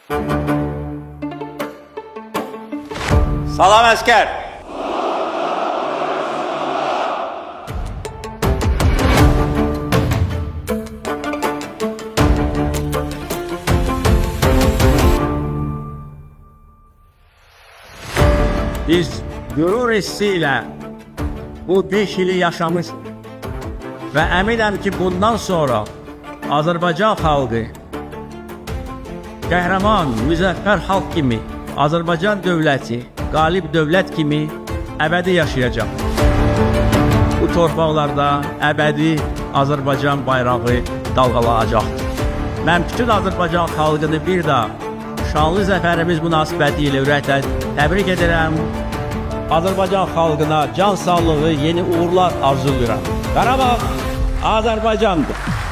Salam əskər. Biz qürur hissi ilə bu 5 ili yaşamışıq və əminəm ki, bundan sonra Azərbaycan xalqı qəhrəman, müzəffər xalq kimi, Azərbaycan dövləti, qalib dövlət kimi əbədi yaşayacaq. Bu torpaqlarda əbədi Azərbaycan bayrağı dalğalanacaqdır. Mən bütün Azərbaycan xalqını bir daha şanlı zəfərimiz münasibəti ilə ürəklə təbrik edirəm. Azərbaycan xalqına can sağlığı, yeni uğurlar arzulayıram. Qarabağ Azərbaycandır.